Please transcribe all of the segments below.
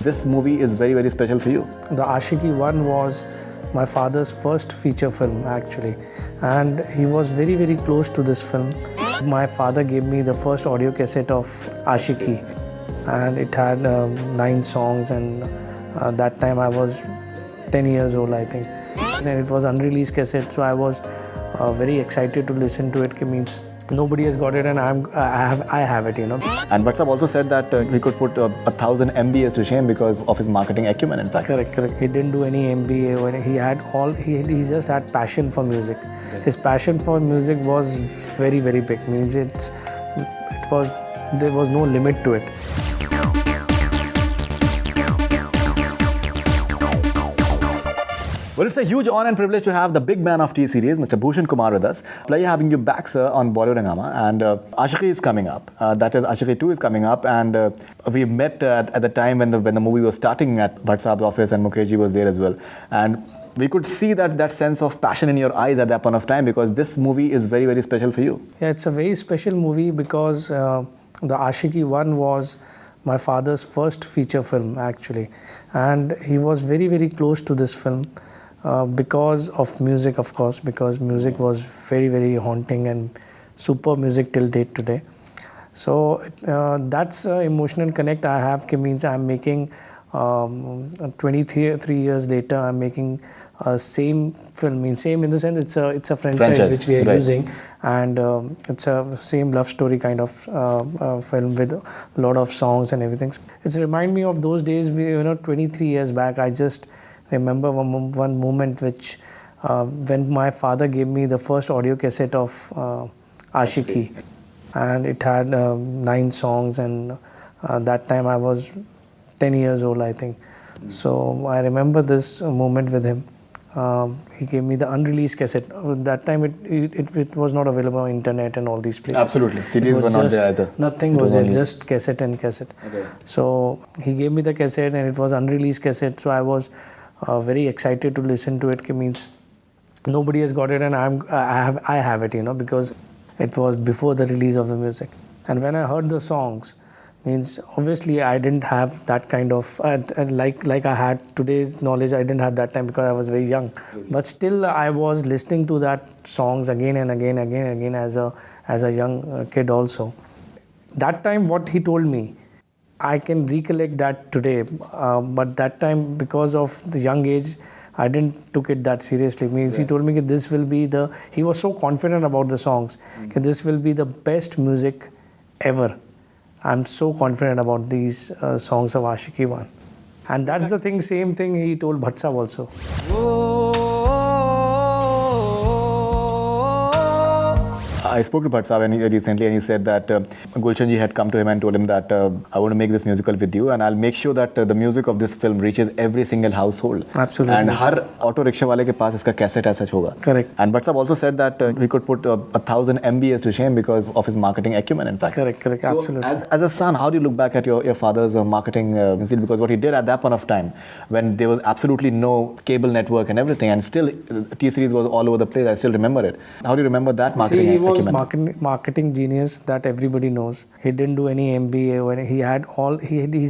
this movie is very, very special for you. The Aashiqui one was my father's first feature film actually, and he was very, very close to this film. My father gave me the first audio cassette of Aashiqui, and it had 9 songs, and that time I was 10 years old, I think. And it was unreleased cassette, so I was very excited to listen to it. It means nobody has got it, and I have it, you know. And Bhatsab also said that he could put 1,000 MBAs to shame because of his marketing acumen, in fact. Correct. He didn't do any MBA. When he had he just had passion for music. His passion for music was very, very big. Means there was no limit to it. Well, it's a huge honor and privilege to have the big man of T-Series, Mr. Bhushan Kumar, with us. Pleasure having you back, sir, on Bollywood Hungama. And Aashiqui is coming up. That is, Aashiqui 2 is coming up. And we met at the time when the movie was starting at Bhattsab's office, and Mukherjee was there as well. And we could see that sense of passion in your eyes at that point of time, because this movie is very, very special for you. Yeah, it's a very special movie because the Aashiqui one was my father's first feature film, actually. And he was very, very close to this film. Because of music, of course, because music was very, very haunting and super music till date today. So that's an emotional connect I have. Means I'm making 23 years later, I'm making same film. Means same in the sense it's a franchise which we are using, and it's a same love story kind of film with a lot of songs and everything. It's remind me of those days. 23 years back, I just remember one moment which when my father gave me the first audio cassette of Aashiqui, and it had 9 songs, and that time I was 10 years old, I think. So I remember this moment with him. He gave me the unreleased cassette. That time it was not available on internet and all these places. Absolutely, CDs were not there either. Nothing was there, just cassette and cassette. Okay. So he gave me the cassette, and it was unreleased cassette. So I was very excited to listen to it. It means nobody has got it, and I have it, you know, because it was before the release of the music. And when I heard the songs, means obviously I didn't have that kind of like I had today's knowledge. I didn't have that time because I was very young. But still, I was listening to that songs again and again as a young kid also. That time, what he told me, I can recollect that today, but that time, because of the young age, I didn't took it that seriously. He told me that this will be he was so confident about the songs, that this will be the best music ever. I'm so confident about these songs of Aashiqui 1. And that's the thing, same thing he told Bhattsab also. I spoke to Bhattsab recently, and he said that Gulshan ji had come to him and told him that I want to make this musical with you, and I'll make sure that the music of this film reaches every single household. Absolutely. And har auto rickshaw wale ke paas iska cassette as such hoga. Correct. And Bhattsab also said that he could put 1,000 MBAs to shame because of his marketing acumen, in fact. Correct, so absolutely. As a son, how do you look back at your father's marketing? Because what he did at that point of time, when there was absolutely no cable network and everything, and still T-Series was all over the place, I still remember it. How do you remember that marketing acumen? He was marketing genius that everybody knows. He didn't do any MBA. When he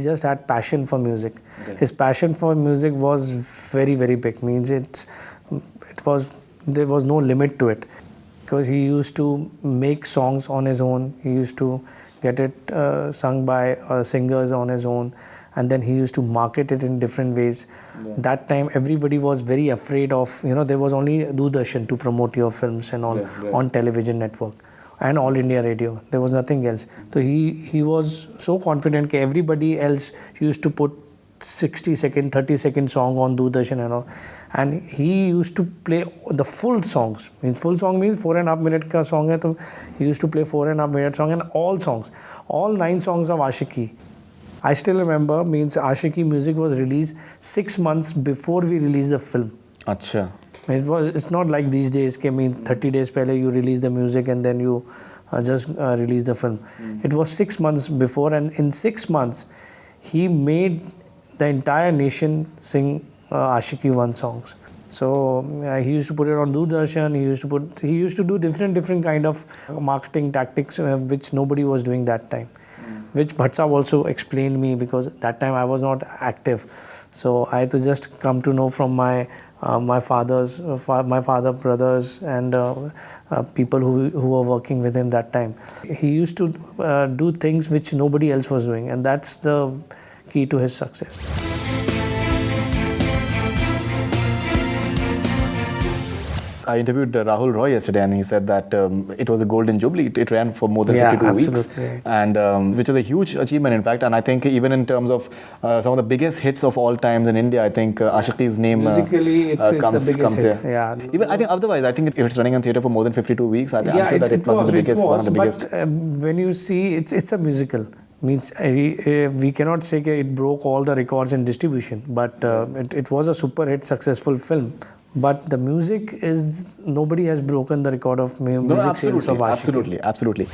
just had passion for music. Okay. His passion for music was very, very big. Means there was no limit to it, because he used to make songs on his own. He used to get it sung by singers on his own, and then he used to market it in different ways. Yeah. That time everybody was very afraid of, there was only Doordarshan to promote your films and all on television network and All India Radio. There was nothing else. So he was so confident that everybody else used to put 60-second, 30-second song on Doordarshan and all. And he used to play the full songs. Full song means 4.5 minute ka song hai, so he used to play 4.5 minute song, and all songs. All 9 songs of Aashiqui. I still remember, Aashiqui music was released 6 months before we released the film. Acha. It's not like these days, 30 days pehle you release the music and then you just release the film. It was 6 months before, and in 6 months he made the entire nation sing Aashiqui 1 songs. So he used to put it on Doordarshan. He used to do different kind of marketing tactics which nobody was doing that time. which Bhatt also explained me, because that time I was not active. So I had to just come to know from my father, brothers, and people who were working with him that time. He used to do things which nobody else was doing, and that's the key to his success. I interviewed Rahul Roy yesterday, and he said that it was a golden jubilee. It ran for more than 52 weeks, and which is a huge achievement, in fact. And I think even in terms of some of the biggest hits of all times in India, I think Aashiqui's name musically it's comes, the biggest hit. Here. Yeah. Even I think otherwise, I think if it's running in theater for more than 52 weeks, I'm sure that it must be the biggest, one of the biggest. But when you see, it's a musical. Means we cannot say it broke all the records in distribution, but it was a super hit, successful film. But the music is, nobody has broken the record of music sales of Aashiqui. Absolutely.